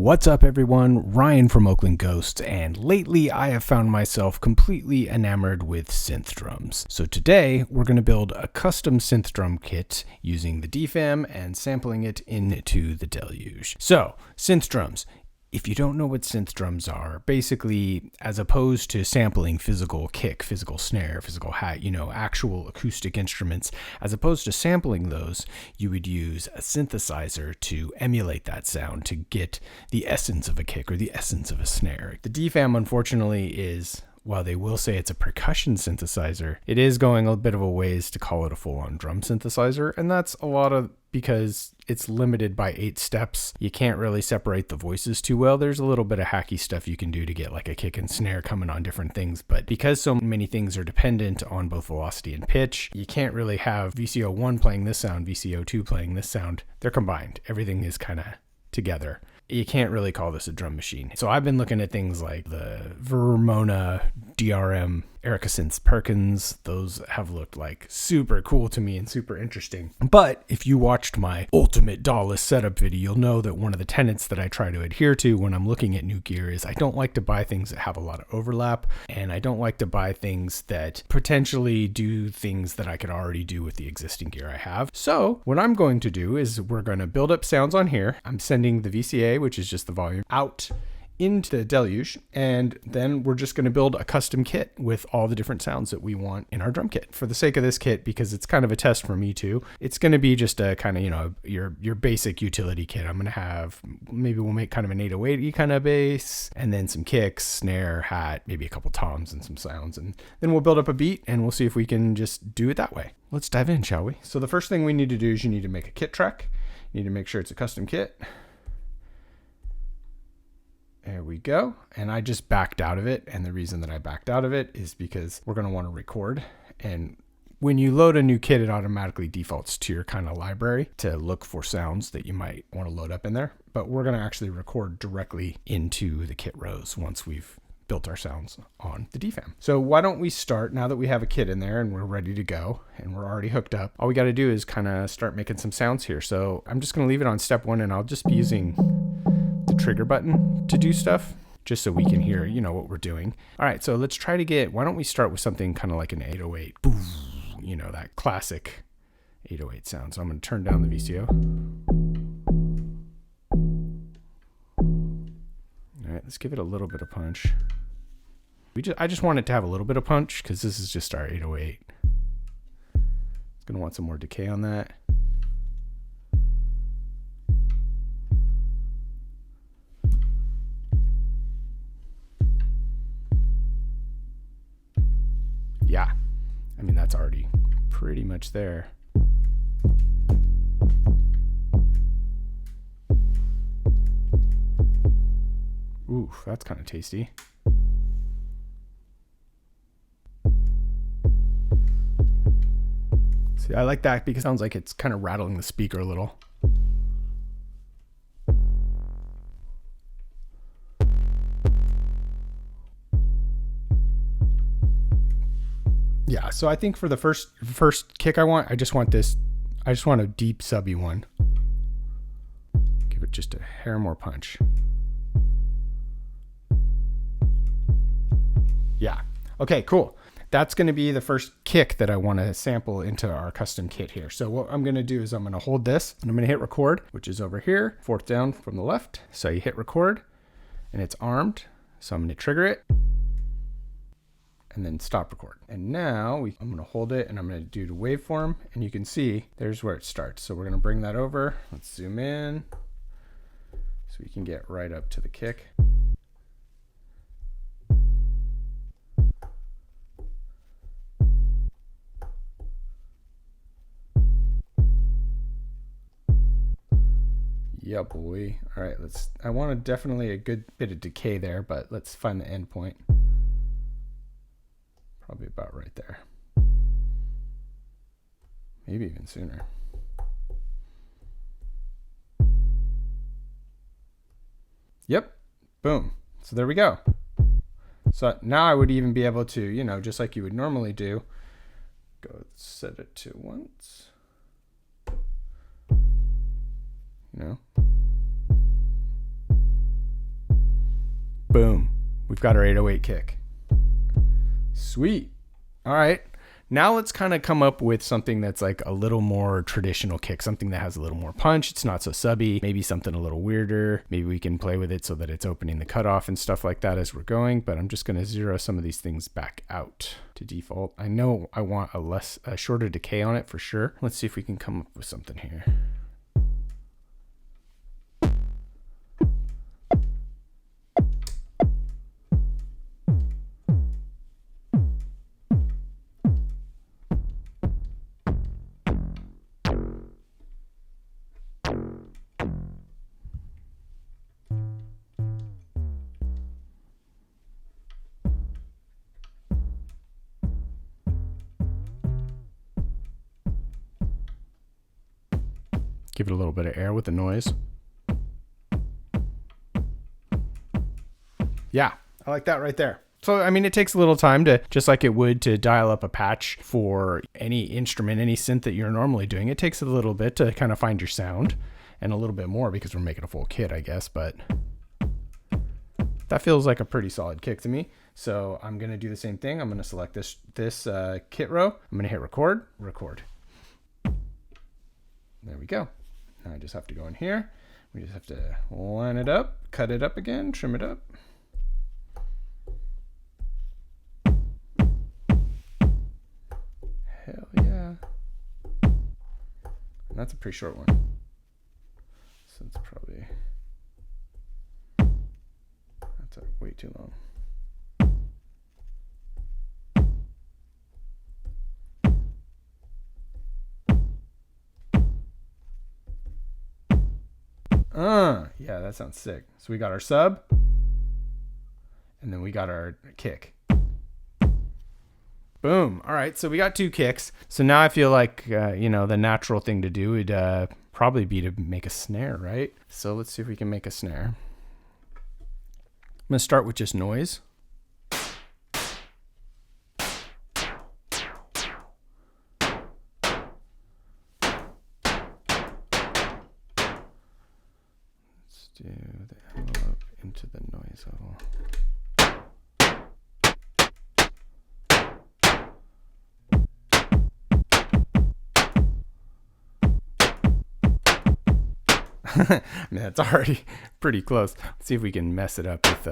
What's up everyone, Ryan from Oakland Ghosts, and lately I have found myself completely enamored with synth drums. So today we're going to build a custom synth drum kit using the DFAM and sampling it into the Deluge. So, synth drums. If you don't know what synth drums are, basically, as opposed to sampling physical kick, physical snare, physical hat, actual acoustic instruments, as opposed to sampling those, you would use a synthesizer to emulate that sound to get the essence of a kick or the essence of a snare. The DFAM, unfortunately, is, while they will say it's a percussion synthesizer, it is going a bit of a ways to call it a full-on drum synthesizer, and that's a lot of because it's limited by 8 steps. You can't really separate the voices too well. There's a little bit of hacky stuff you can do to get like a kick and snare coming on different things, but because so many things are dependent on both velocity and pitch, you can't really have VCO1 playing this sound, VCO2 playing this sound. They're combined. Everything is kind of together. You can't really call this a drum machine. So I've been looking at things like the Vermona DRM Erica Synths Perkins. Those have looked like super cool to me and super interesting. But if you watched my ultimate DAWless setup video, you'll know that one of the tenets that I try to adhere to when I'm looking at new gear is I don't like to buy things that have a lot of overlap, and I don't like to buy things that potentially do things that I could already do with the existing gear I have. So what I'm going to do is we're going to build up sounds on here. I'm sending the VCA, which is just the volume, out into the Deluge, and then we're just going to build a custom kit with all the different sounds that we want in our drum kit. For the sake of this kit, because it's kind of a test for me too, it's going to be just a kind of, your basic utility kit. I'm going to have, maybe we'll make kind of an 808 kind of bass, and then some kicks, snare, hat, maybe a couple toms and some sounds, and then we'll build up a beat and we'll see if we can just do it that way. Let's dive in, shall we? So the first thing we need to do is you need to make a kit track. You need to make sure it's a custom kit. There we go. And I just backed out of it. And the reason that I backed out of it is because we're going to want to record. And when you load a new kit, it automatically defaults to your kind of library to look for sounds that you might want to load up in there. But we're going to actually record directly into the kit rows once we've built our sounds on the DFAM. So why don't we start, now that we have a kit in there and we're ready to go and we're already hooked up, all we got to do is kind of start making some sounds here. So I'm just going to leave it on step 1, and I'll just be using the trigger button to do stuff just so we can hear, what we're doing. All right, so let's try to get, why don't we start with something kind of like an 808, that classic 808 sound. So I'm going to turn down the VCO. All right, let's give it a little bit of punch. I just want it to have a little bit of punch because this is just our 808. It's going to want some more decay on that. Yeah, I mean, that's already pretty much there. Ooh, that's kind of tasty. See, I like that because it sounds like it's kind of rattling the speaker a little. Yeah, so I think for the first kick I just want a deep subby one. Give it just a hair more punch. Yeah. Okay, cool. That's going to be the first kick that I want to sample into our custom kit here. So what I'm going to do is I'm going to hold this and I'm going to hit record, which is over here, 4th down from the left. So you hit record and it's armed. So I'm going to trigger it and then stop record. And now I'm going to hold it and I'm going to do the waveform, and you can see there's where it starts. So we're going to bring that over. Let's zoom in so we can get right up to the kick. Yeah, boy. All right, I want definitely a good bit of decay there, but let's find the end point. Probably about right there. Maybe even sooner. Yep. Boom. So there we go. So now I would even be able to, just like you would normally do, go set it to once. Boom. We've got our 808 kick. Sweet. All right. Now let's kind of come up with something that's like a little more traditional kick, something that has a little more punch. It's not so subby, maybe something a little weirder. Maybe we can play with it so that it's opening the cutoff and stuff like that as we're going, but I'm just going to zero some of these things back out to default. I know I want a shorter decay on it for sure. Let's see if we can come up with something here. Give it a little bit of air with the noise. Yeah, I like that right there. So, I mean, it takes a little time to, just like it would to dial up a patch for any instrument, any synth that you're normally doing. It takes a little bit to kind of find your sound, and a little bit more because we're making a full kit, I guess, but that feels like a pretty solid kick to me. So I'm going to do the same thing. I'm going to select this kit row. I'm going to hit record. There we go. Now I just have to go in here. We just have to line it up, cut it up again, trim it up. Hell yeah. And that's a pretty short one. So it's probably, that's way too long. Yeah, that sounds sick. So we got our sub, and then we got our kick. Boom. All right, so we got 2 kicks. So now I feel like, the natural thing to do would probably be to make a snare, right? So let's see if we can make a snare. I'm going to start with just noise. Do the envelope into the noise level. I mean, that's already pretty close. Let's see if we can mess it up with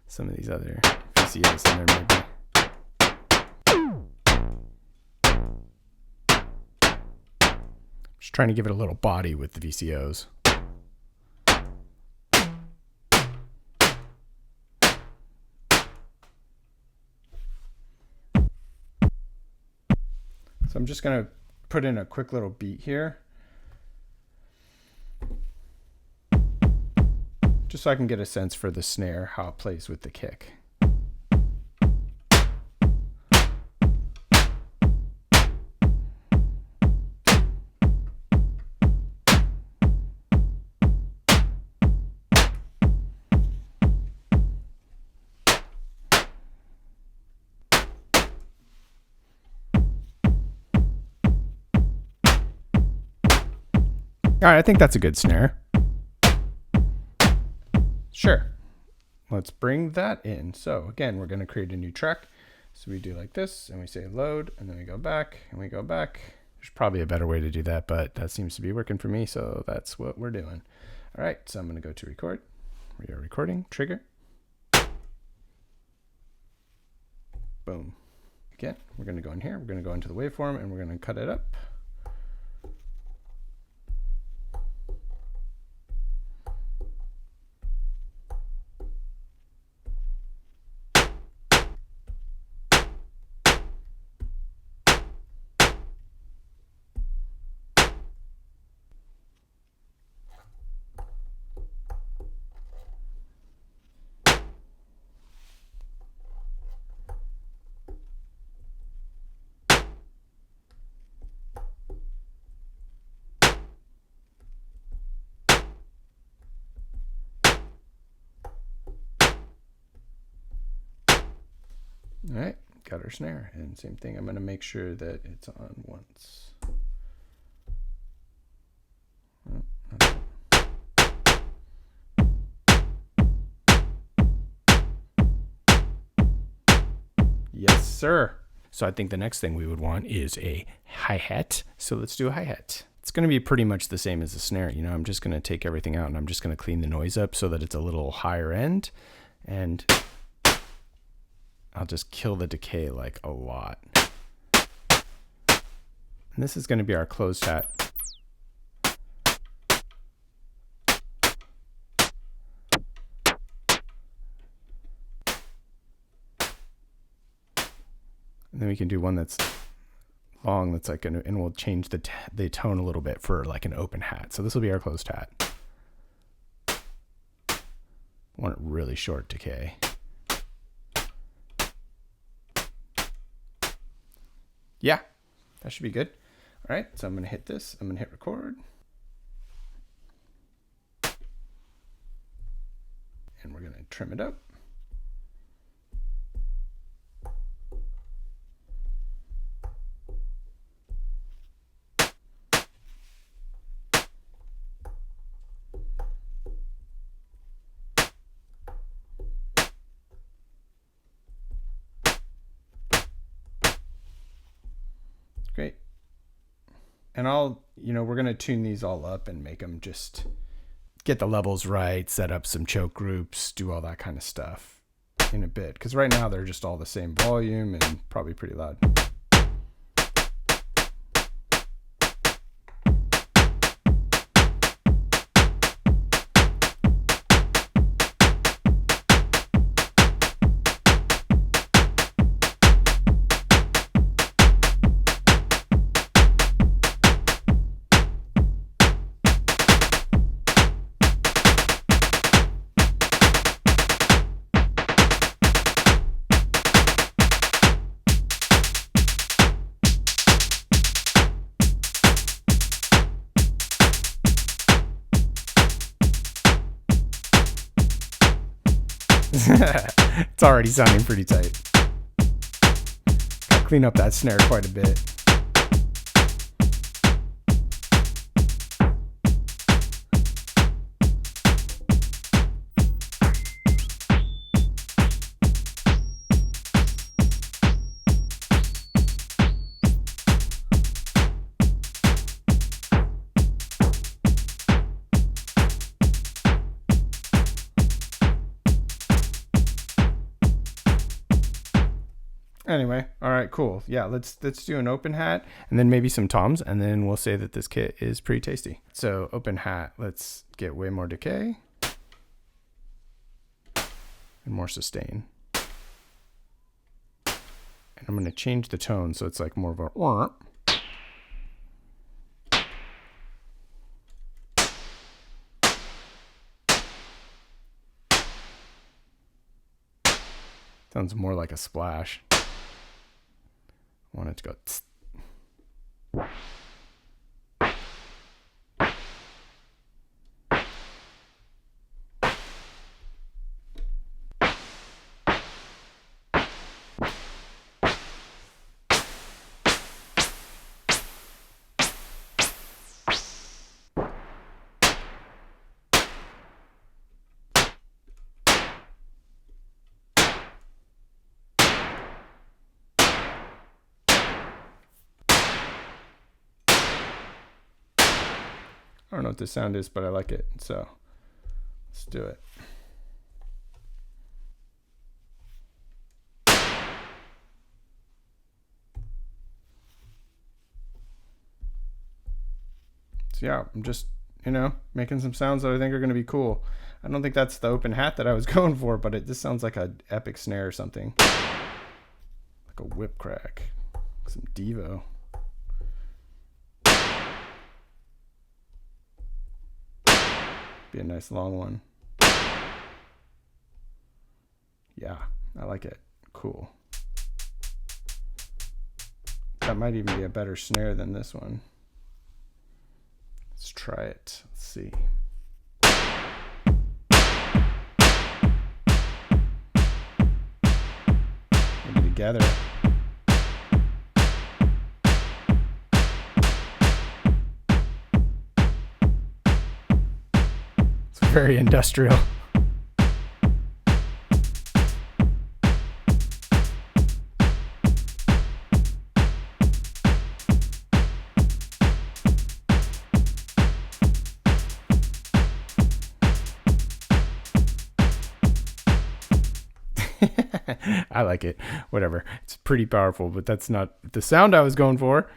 some of these other VCOs in there maybe. Just trying to give it a little body with the VCOs. So I'm just going to put in a quick little beat here, just so I can get a sense for the snare, how it plays with the kick. All right, I think that's a good snare. Sure. Let's bring that in. So again, we're going to create a new track. So we do like this, and we say load, and then we go back, and we go back. There's probably a better way to do that, but that seems to be working for me, so that's what we're doing. All right, so I'm going to go to record. We are recording, trigger. Boom. Again, we're going to go in here. We're going to go into the waveform, and we're going to cut it up. All right, got our snare, and same thing, I'm going to make sure that it's on once. Oh, not that. Yes, sir. So I think the next thing we would want is a hi-hat. So let's do a hi-hat. It's going to be pretty much the same as the snare. You know, I'm just going to take everything out and I'm just going to clean the noise up so that it's a little higher end. And I'll just kill the decay like a lot. And this is going to be our closed hat. And then we can do one that's long, that's like, and we'll change the tone a little bit for like an open hat. So this will be our closed hat. Want it really short decay. Yeah, that should be good. All right, so I'm gonna hit this. I'm gonna hit record. And we're gonna trim it up. Great. And we're going to tune these all up and make them just get the levels right, set up some choke groups, do all that kind of stuff in a bit. Because right now they're just all the same volume and probably pretty loud. It's already sounding pretty tight. Gotta clean up that snare quite a bit. Anyway, all right, cool. Yeah, let's do an open hat and then maybe some toms, and then we'll say that this kit is pretty tasty. So open hat, let's get way more decay and more sustain. And I'm going to change the tone so it's like more of a sounds more like a splash. I want it to go tss. I don't know what this sound is, but I like it. So let's do it. So yeah, I'm just, making some sounds that I think are going to be cool. I don't think that's the open hat that I was going for, but this sounds like an epic snare or something. Like a whip crack. Some Devo. Be a nice long one. Yeah, I like it. Cool. That might even be a better snare than this one. Let's try it. Let's see. Maybe together. Very industrial. I like it. Whatever. It's pretty powerful, but that's not the sound I was going for.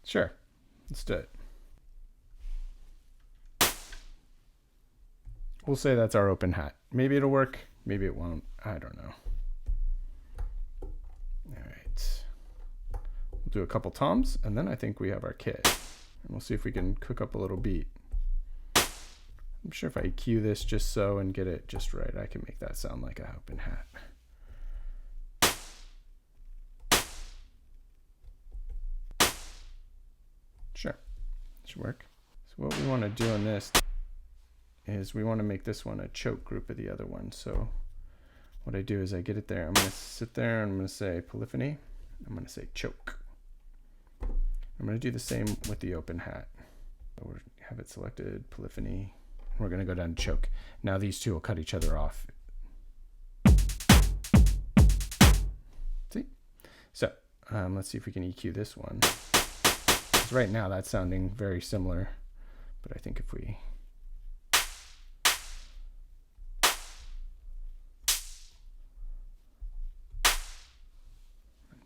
Sure. Let's do it. We'll say that's our open hat. Maybe it'll work. Maybe it won't. I don't know. All right. We'll do a couple toms, and then I think we have our kit. And we'll see if we can cook up a little beat. I'm sure if I EQ this just so and get it just right, I can make that sound like a open hat. Sure. Should work. So what we want to do on this is we want to make this one a choke group of the other one. So what I do is I get it there. I'm going to sit there and I'm going to say polyphony. I'm going to say choke. I'm going to do the same with the open hat. So we'll have it selected, polyphony. We're going to go down to choke. Now these two will cut each other off. See? So let's see if we can EQ this one. Because right now that's sounding very similar. But I think if we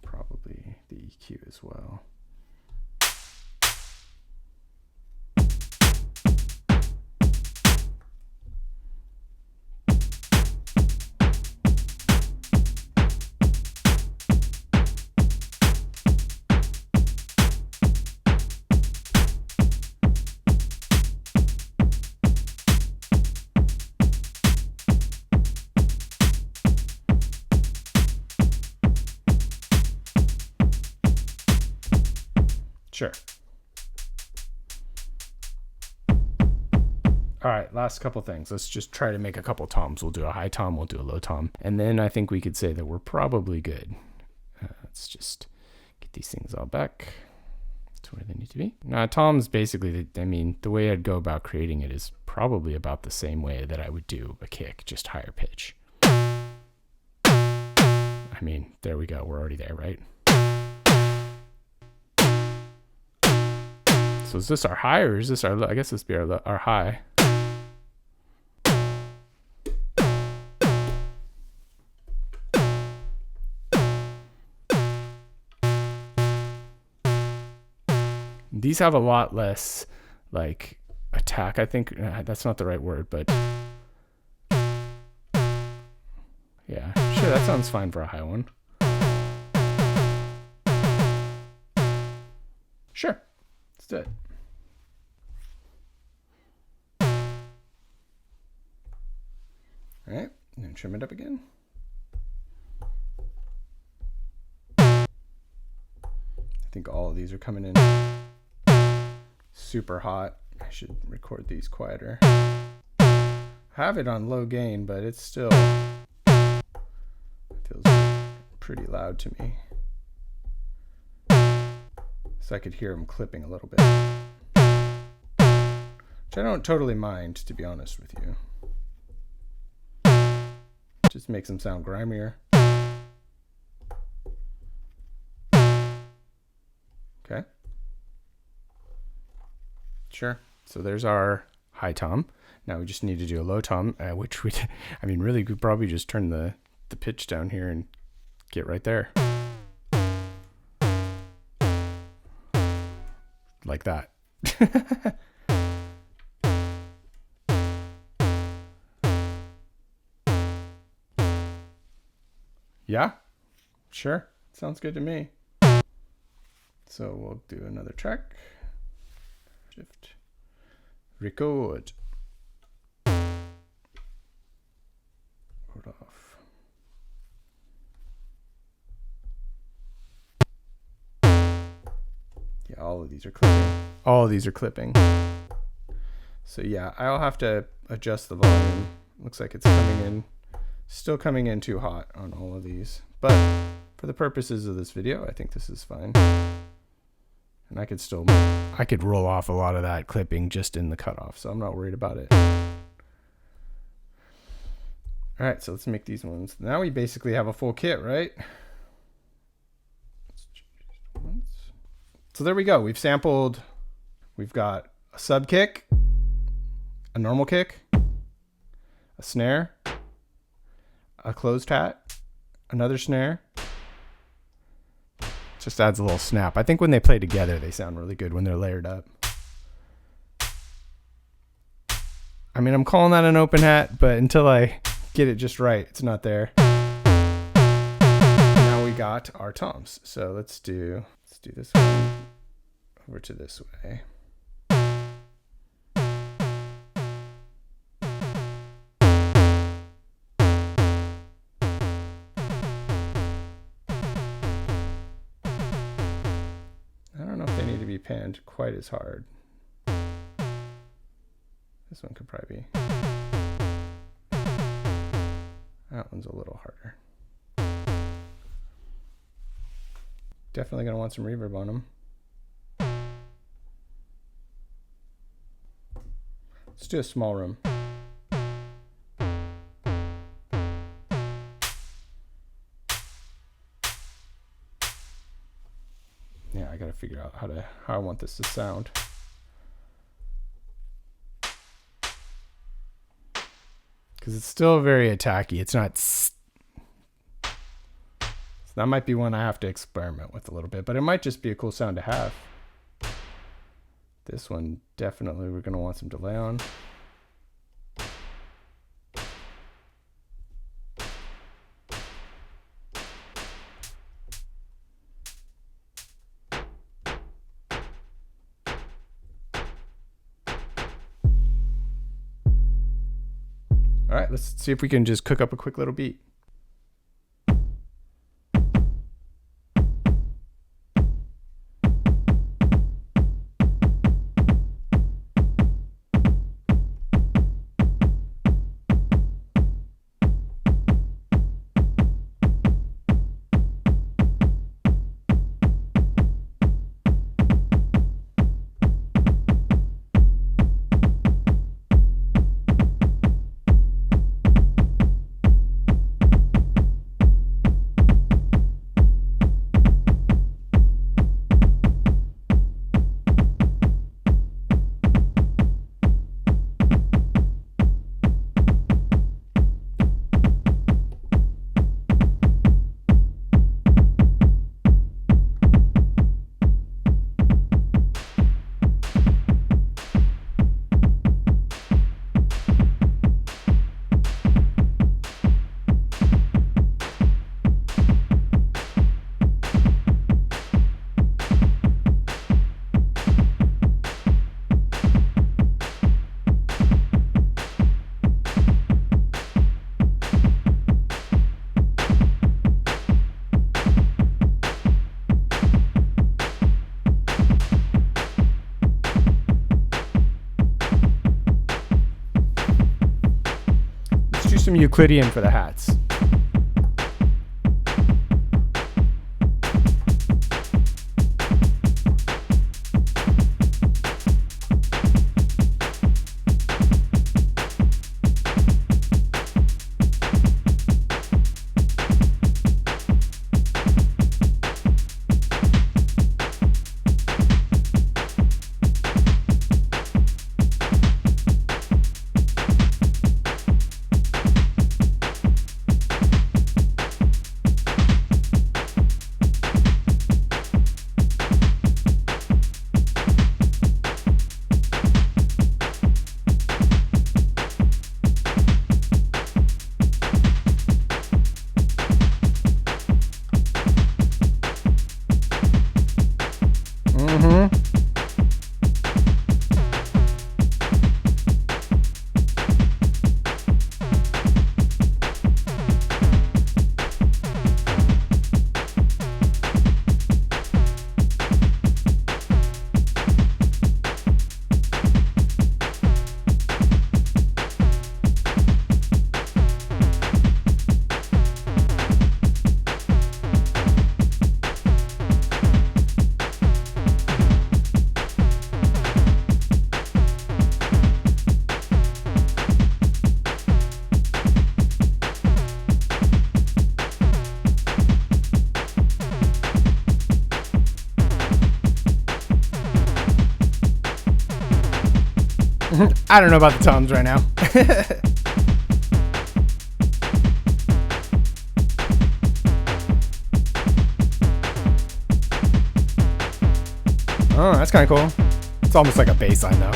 probably the EQ as well. Sure. All right, last couple things. Let's just try to make a couple toms. We'll do a high tom, we'll do a low tom, and then I think we could say that we're probably good. Let's just get these things all back to where they need to be. Now, toms basically, the way I'd go about creating it is probably about the same way that I would do a kick, just higher pitch. I mean, there we go. We're already there, right? So is this our high or is this our low? I guess this would be our high. These have a lot less like attack. I think that's not the right word, but yeah, sure, that sounds fine for a high one. Sure, let's do it. All right, and then trim it up again. I think all of these are coming in super hot. I should record these quieter. I have it on low gain, but it's still feels pretty loud to me. So I could hear them clipping a little bit, which I don't totally mind, to be honest with you. Just makes them sound grimier. Okay. Sure. So there's our high tom. Now we just need to do a low tom, which really we could probably just turn the pitch down here and get right there. Like that. Yeah, sure. Sounds good to me. So we'll do another track. Shift. Record. Record off. Yeah, all of these are clipping. All of these are clipping. So yeah, I'll have to adjust the volume. Looks like it's coming in. Still coming in too hot on all of these, but for the purposes of this video, I think this is fine. And I could roll off a lot of that clipping just in the cutoff, so I'm not worried about it. All right, so let's make these ones. Now we basically have a full kit, right? Let's change So there we go. We've got a sub kick, a normal kick, a snare, a closed hat, another snare. Just adds a little snap. I think when they play together, they sound really good when they're layered up. I mean, I'm calling that an open hat, but until I get it just right, it's not there. Now we got our toms. So let's do this one over to this way. I don't know if they need to be panned quite as hard. This one could probably be. That one's a little harder. Definitely gonna want some reverb on them. Let's do a small room. Yeah, I gotta figure out how I want this to sound. Because it's still very attacky. It's not. So that might be one I have to experiment with a little bit, but it might just be a cool sound to have. This one definitely we're going to want some delay on. All right, let's see if we can just cook up a quick little beat. Some Euclidean for the hats. I don't know about the toms right now. Oh, that's kind of cool. It's almost like a bass line though.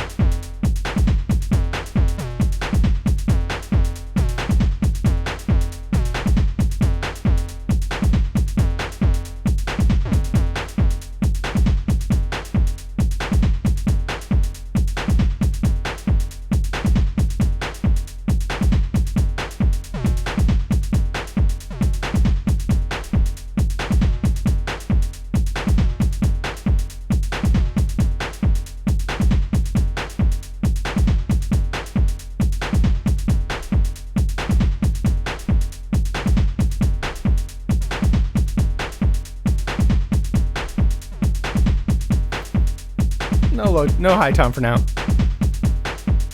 No high tom for now.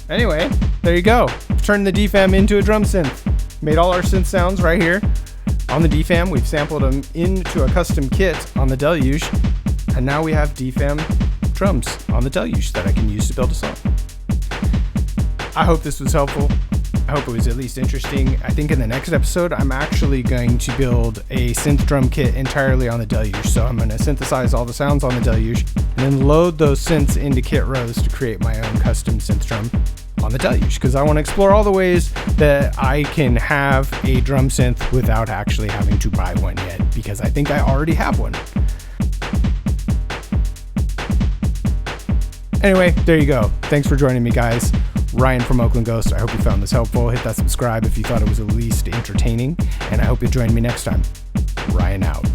Anyway, there you go. Turned the DFAM into a drum synth. Made all our synth sounds right here on the DFAM. We've sampled them into a custom kit on the Deluge, and now we have DFAM drums on the Deluge that I can use to build a song. I hope this was helpful. I hope it was at least interesting. I think in the next episode, I'm actually going to build a synth drum kit entirely on the Deluge. So I'm going to synthesize all the sounds on the Deluge and then load those synths into kit rows to create my own custom synth drum on the Deluge, because I want to explore all the ways that I can have a drum synth without actually having to buy one yet, because I think I already have one. Anyway, there you go. Thanks for joining me, guys. Ryan from Oakland Ghost. I hope you found this helpful. Hit that subscribe if you thought it was at least entertaining, and I hope you'll join me next time. Ryan out.